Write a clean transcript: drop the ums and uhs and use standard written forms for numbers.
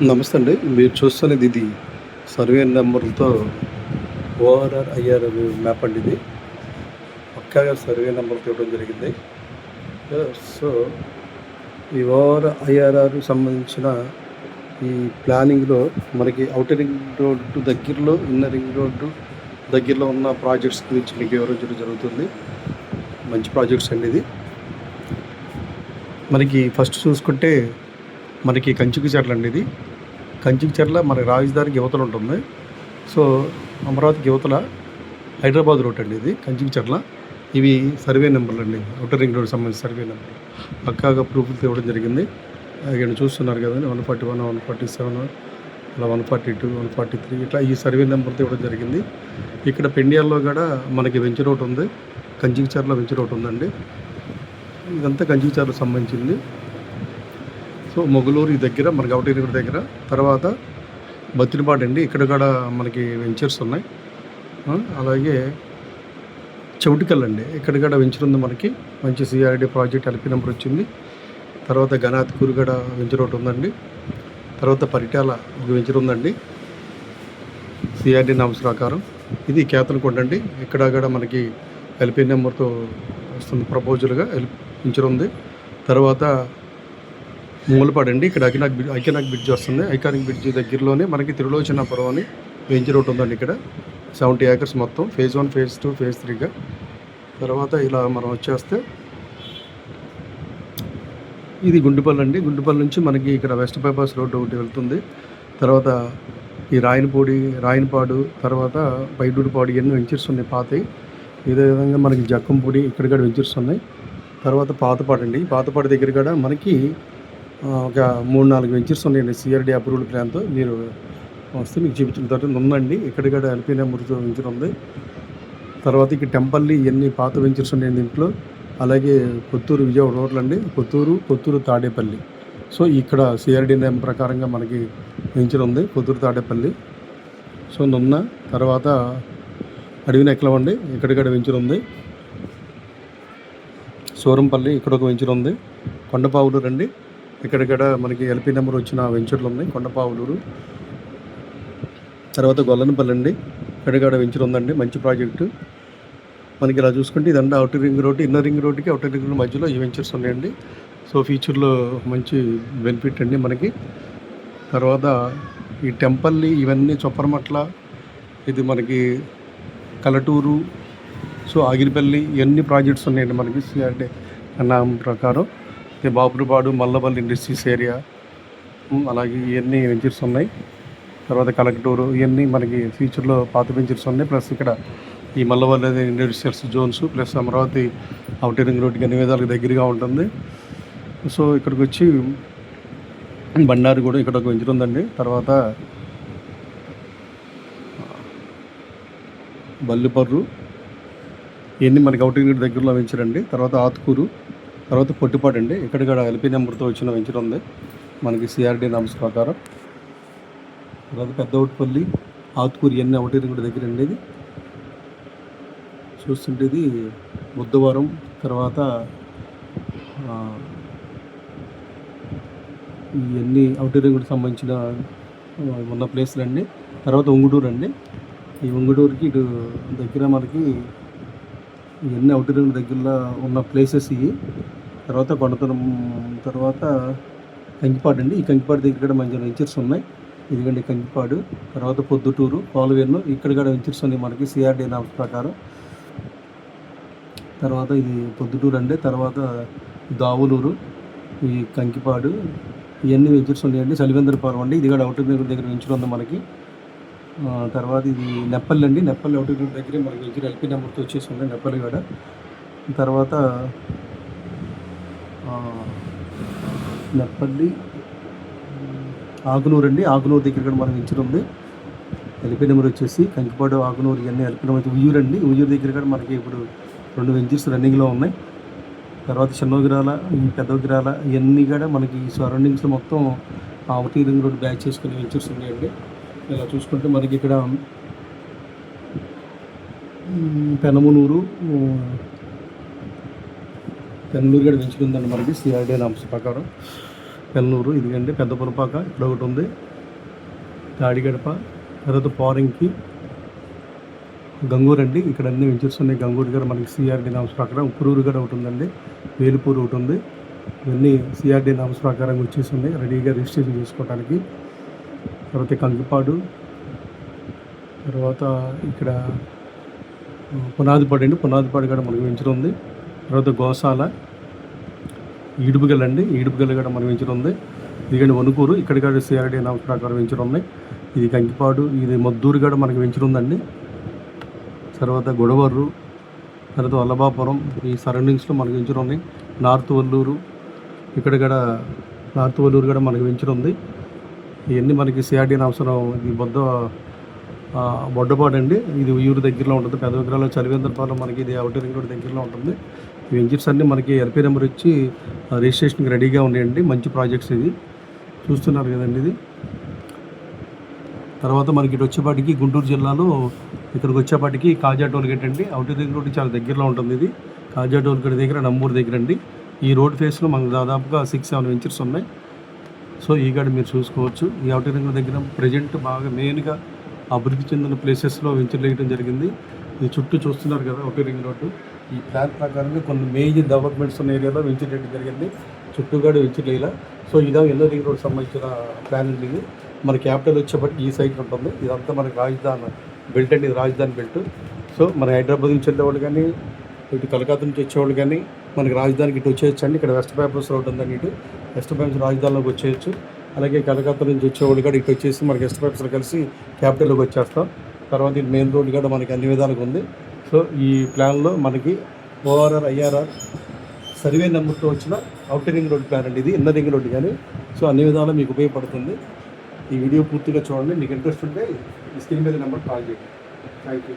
నమస్తే అండి. మీరు చూస్తున్నది ఇది సర్వే నంబర్‌లతో ఓఆర్ఆర్, ఐఆర్ఆర్ మ్యాప్ అండి ఇది. పక్కాగా సర్వే నంబర్‌తో ఇవ్వడం జరిగింది. సో, ఈ ఓఆర్ఆర్, ఐఆర్ఆర్‌కి సంబంధించిన ఈ ప్లానింగ్‌లో మనకి ఔటర్ రింగ్ రోడ్డు దగ్గరలో, ఇన్నర్ రింగ్ రోడ్డు దగ్గరలో ఉన్న ప్రాజెక్ట్స్ గురించి మీకు వివరించడం జరుగుతుంది. మంచి ప్రాజెక్ట్స్ అండి ఇది. మనకి ఫస్ట్ చూసుకుంటే మనకి కంచికచర్ల అండి ఇది. కంచికచర్ల మనకి రాజధానికి యువతలు ఉంటుంది. సో అమరావతికి యువతల హైదరాబాద్ రూట్ అండి ఇది కంచికచర్ల. ఇవి సర్వే నెంబర్లు అండి, ఔటర్ రింగ్ రోడ్ సంబంధించిన సర్వే నెంబర్ పక్కాగా ప్రూఫ్లు ఇవ్వడం జరిగింది. ఇక్కడ చూస్తున్నారు కదండి, 141, 147, అలా 142, 143 ఇట్లా ఈ సర్వే నెంబర్తో ఇవ్వడం జరిగింది. ఇక్కడ పెండియాల్లో కూడా మనకి వెంచర్ ఒకటి ఉంది, కంచికచర్ల వెంచర్ ఒకటి ఉందండి. ఇదంతా కంచికచర్లకు సంబంధించింది. సో మొగలూరు ఈ దగ్గర మనకి ఔటర్ రింగ్ రోడ్ దగ్గర, తర్వాత బత్తినపాడు అండి, ఇక్కడ కూడా మనకి వెంచర్స్ ఉన్నాయి. అలాగే చౌటికల్ అండి, ఇక్కడ కూడా వెంచర్ ఉంది మనకి, మంచి సిఆర్డి ప్రాజెక్ట్ ఎల్పి నెంబర్ వచ్చింది. తర్వాత గనాథ్కూరు కూడా వెంచర్ ఒకటి ఉందండి. తర్వాత పరిటాల ఒక వెంచర్ ఉందండి సిఆర్డి నామ్స్ ప్రకారం. ఇది కేతనకొండ అండి, ఇక్కడ కూడా మనకి ఎల్పి నెంబర్తో వస్తుంది, ప్రపోజల్గా వెంచర్ ఉంది. తర్వాత మూలపాడు అండి, ఇక్కడ ఐకానిక్ బ్రిడ్జ్ వస్తుంది. ఐకానిక్ బ్రిడ్జ్ దగ్గరలోనే మనకి త్రిలోచనాపురం అని వెంచర్ ఒకటి ఉందండి. ఇక్కడ 70 acres మొత్తం, phase 1, phase 2, phase 3గా. తర్వాత ఇలా మనం వచ్చేస్తే ఇది గుండుపల్లి అండి. గుండుపల్లి నుంచి మనకి ఇక్కడ వెస్ట్ బైపాస్ రోడ్డు ఒకటి వెళ్తుంది. తర్వాత ఈ రాయనపాడు, తర్వాత పైడూరుపాడు ఇవన్నీ వెంచర్స్ ఉన్నాయి పాతవి. ఇదే విధంగా మనకి జక్కంపూడి ఇక్కడ కూడా వెంచర్స్ ఉన్నాయి. తర్వాత పాతపాడు అండి, పాతపాడు దగ్గర కూడా మనకి ఒక 3-4 వెంచర్స్ ఉన్నాయండి సిఆర్డి అప్రూవల్ ప్లాన్తో. మీరు వస్తే మీకు చూపించిన తర్వాత ఉందండి, ఇక్కడ కూడా ఎల్పీ నెంబర్తో వెంచర్ ఉంది. తర్వాత ఇక్కడ టెంపల్లి ఇవన్నీ పాత వెంచర్స్ ఉన్నాయండి దీంట్లో. అలాగే కొత్తూరు విజయవాడ రోడ్లు అండి, కొత్తూరు తాడేపల్లి. సో ఇక్కడ సిఆర్డి నేమ్ ప్రకారంగా మనకి వెంచర్ ఉంది, కొత్తూరు తాడేపల్లి. సో నున్న తర్వాత అడవినెక్కలం అండి, ఇక్కడ కూడా వెంచర్ ఉంది. సూరంపల్లి ఇక్కడ ఒక వెంచర్ ఉంది. కొండపావులూరు అండి, ఇక్కడ కూడా మనకి ఎల్పీ నెంబర్ వచ్చిన వెంచర్లు ఉన్నాయి, కొండపావులూరు. తర్వాత గొల్లనపల్లి అండి, ఇక్కడ కూడా వెంచర్ ఉందండి, మంచి ప్రాజెక్టు. మనకి ఇలా చూసుకుంటే ఇదంతా outer ring road, inner ring రోడ్డుకి ఔటర్ రింగ్ రోడ్ మధ్యలో ఈ వెంచర్స్ ఉన్నాయండి. సో ఫ్యూచర్లో మంచి బెనిఫిట్ అండి మనకి. తర్వాత ఈ టెంపల్లి ఇవన్నీ చొప్పరమట్ల, ఇది మనకి కలటూరు, సో ఆగిరిపల్లి ఇవన్నీ ప్రాజెక్ట్స్ ఉన్నాయండి మనకి సిఆర్డి నామ్ ప్రకారం. బాపులపాడు, మల్లపల్లి ఇండస్ట్రీస్ ఏరియా, అలాగే ఇవన్నీ వెంచర్స్ ఉన్నాయి. తర్వాత కలెక్టూరు ఇవన్నీ మనకి ఫ్యూచర్లో పాత వెంచర్స్ ఉన్నాయి. ప్లస్ ఇక్కడ ఈ Mallapalli industrials zones, plus Amaravati outer ring రోడ్డుకి అన్ని విధాలకు దగ్గరగా ఉంటుంది. సో ఇక్కడికి వచ్చి బండారు కూడా ఇక్కడ ఒక వెంచర్ ఉందండి. తర్వాత బల్లిపర్రు ఇవన్నీ మనకి ఔటర్ రింగ్ రోడ్ దగ్గరలో వెంచర్ అండి. తర్వాత ఆత్కూరు, తర్వాత పొట్టిపాడు అండి, ఇక్కడ కూడా ఎల్పీ నెంబర్తో వచ్చిన వెంచర్ ఉంది మనకి సిఆర్డి నామ్స్ ప్రకారం. తర్వాత పెద్దవుట్పల్లి, ఆత్కూరు ఇవన్నీ ఔటర్ రింగ్ రోడ్ దగ్గర అండి. ఇది చూస్తుంటే ఇది బుద్ధవరం, తర్వాత ఇవన్నీ ఔటర్ రింగ్ రోడ్కి సంబంధించిన ఉన్న ప్లేస్లు అండి. తర్వాత ఉంగుటూరు అండి, ఈ ఉంగుటూరుకి ఇటు దగ్గర మనకి ఇవన్నీ ఔటర్ రింగ్ దగ్గరలో ఉన్న ప్లేసెస్ ఇవి. తర్వాత కొండతనం, తర్వాత కంకిపాడు అండి, ఈ కంకిపాడు దగ్గర కూడా మంచి వెంచర్స్ ఉన్నాయి. ఇదిగండి కంకిపాడు. తర్వాత పొద్దుటూరు, కోలవేను, ఇక్కడ కూడా వెంచర్స్ ఉన్నాయి మనకి సిఆర్డి నామ్స్ ప్రకారం. తర్వాత ఇది పొద్దుటూరు అండి. తర్వాత దావులూరు, ఈ కంకిపాడు ఇవన్నీ వెంచర్స్ ఉన్నాయండి. సలివేంద్రపురం అండి, ఇది కూడా ఔటర్ రింగ్ దగ్గర వెంచర్ ఉంది మనకి. తర్వాత ఇది నెప్పల్లి అండి, నెప్పల్లి ఔటర్ రింగ్ దగ్గరే మనకి వెంచర్ ఎల్పీ నెంబర్తో వచ్చేసి ఉంది నెప్పల్లి కూడా. తర్వాత నెప్పల్లి ఆకునూరు అండి, ఆకునూరు దగ్గర కూడా మనకి వెంచర్ ఉంది, ఎల్పీ నెంబర్ వచ్చేసి. కంకిపాడు, ఆకునూరు ఇవన్నీ ఎల్పీ నెంబర్. ఉయ్యూరు అండి, ఉయ్యూరు దగ్గర కూడా మనకి ఇప్పుడు 2 వెంచర్స్ రన్నింగ్లో ఉన్నాయి. తర్వాత చిన్నగిరాల, ఈ పెద్దగిరాల ఇవన్నీ కూడా మనకి సరౌండింగ్స్లో మొత్తం ఔటర్ రింగ్ రోడ్ బ్యాచ్ చేసుకునే వెంచర్స్ ఉన్నాయండి. ఇలా చూసుకుంటే మనకి ఇక్కడ పెనమలూరు కూడా వెంచర్ ఉందండి మనకి సిఆర్డి నామ్స్ ప్రకారం. పెన్నూరు, ఇదిగండి పెద్ద పురపాక ఇక్కడ ఒకటి ఉంది, తాడిగడప, తర్వాత పోరంకి, గంగూరు అండి. ఇక్కడ అన్ని వెంచర్స్ ఉన్నాయి. గంగూరు గారు మనకి సిఆర్డి నామ్స్ ప్రకారం, ఉప్పురూరు కూడా ఒకటి ఉందండి, వేలుపూరు ఒకటి ఉంది. ఇవన్నీ సిఆర్డి నామ్స్ ప్రకారం వచ్చేసి ఉన్నాయి రెడీగా రిజిస్ట్రేషన్ చేసుకోవడానికి. తర్వాత కంకిపాడు, తర్వాత ఇక్కడ పునాదిపాడు అండి, పునాదిపాడు కూడా మనకి వెంచర్ ఉంది. తర్వాత గోశాల, ఈడుపుగల్ అండి, ఈడుపుగల్ కూడా మనకి వెంచర్ ఉంది. ఇదిగండి వణుకూరు, ఇక్కడ కూడా సిఆర్డి నామ్స్ ప్రకారం వెంచర్ ఉన్నాయి. ఇది కంకిపాడు, ఇది మద్దూరు కూడా మనకి వెంచర్ ఉందండి. తర్వాత గొడవర్రు, తర్వాత వల్లభాపురం, ఈ సరౌండింగ్స్లో మనకి వెంచర్ ఉన్నాయి. నార్త్ వల్లూరు, ఇక్కడ కూడా నార్త్ వల్లూరు కూడా మనకి వెంచర్ ఉంది. ఇవన్నీ మనకి సిఆర్డి అవసరం. ఇది బొడ్డపాడు అండి, ఇది ఉయ్యూరు దగ్గరలో ఉంటుంది. పెద్ద విగ్రహాలు చలివేంద్రపాలెం మనకి ఇది అవుటర్ రింగ్ రోడ్ దగ్గరలో ఉంటుంది. ఈ వెంచర్స్ అన్నీ మనకి ఎల్పీ నెంబర్ ఇచ్చి రిజిస్ట్రేషన్కి రెడీగా ఉన్నాయండి. మంచి ప్రాజెక్ట్స్ ఇది చూస్తున్నారు కదండి. ఇది తర్వాత మనకి ఇటు వచ్చేపాటికి గుంటూరు జిల్లాలో ఇక్కడికి వచ్చేపాటికి కాజా టోల్ గేట్ అండి, అవుటర్ రింగ్ రోడ్ చాలా దగ్గరలో ఉంటుంది. ఇది కాజా టోల్ గేట్ దగ్గర నంబూరు దగ్గర అండి. ఈ రోడ్ ఫేస్లో మనకు దాదాపుగా 6-7 వెంచర్స్ ఉన్నాయి. సో ఈ గాడి మీరు చూసుకోవచ్చు. ఈ అవుటర్ రింగ్ రోడ్ దగ్గర ప్రజెంట్ బాగా మెయిన్గా అభివృద్ధి చెందిన ప్లేసెస్లో వెంచర్లు వేయడం జరిగింది. ఇది చుట్టూ చూస్తున్నారు కదా అవుటర్ రింగ్ రోడ్డు. ఈ ప్లాన్ ప్రకారంగా కొన్ని మేజర్ డెవలప్మెంట్స్ ఉన్న ఏరియాలో వెంచర్ వేయడం జరిగింది. చుట్టూగాడు వెంచర్లు వేయాల. సో ఇదా ఎల్లో రింగ్ రోడ్ సంబంధించిన ప్లాన్ ఉంది. ఇది మన క్యాపిటల్ వచ్చేప్పటికి ఈ సైడ్ ఉంటుంది. ఇదంతా మనకి రాజధాని బెల్ట్ అండి, ఇది రాజధాని బెల్ట్. సో మన హైదరాబాద్ నుంచి వెళ్ళేవాళ్ళు కానీ, ఇటు కలకత్తా నుంచి వచ్చేవాళ్ళు కానీ మనకి రాజధానికి ఇటు వచ్చేయచ్చు అండి. ఇక్కడ వెస్ట్ పేపర్స్ రోడ్ ఉందండి, ఇటు వెస్ట్ పేపర్స్ రాజధానిలోకి వచ్చేయచ్చు. అలాగే కలకత్తా నుంచి వచ్చేవాళ్ళు కూడా ఇటు వచ్చేసి మనకి వెస్ట్ పేపర్స్ కలిసి క్యాపిటల్లోకి వచ్చేస్తాం. తర్వాత ఇది మెయిన్ రోడ్ కూడా మనకి అన్ని విధాలుగా ఉంది. సో ఈ ప్లాన్లో మనకి ఓఆర్ఆర్, ఐఆర్ఆర్ సర్వే నెంబర్తో వచ్చిన అవుటర్ రింగ్ రోడ్ ప్లాన్ అండి. ఇది ఇన్నర్ రింగ్ రోడ్ కానీ. సో అన్ని విధాలు మీకు ఉపయోగపడుతుంది. ఈ వీడియో పూర్తిగా చూడండి. మీకు ఇంట్రెస్ట్ ఉంటే ఈ స్క్రీన్ మీద నెంబర్ కాల్ చేయండి. Thank you.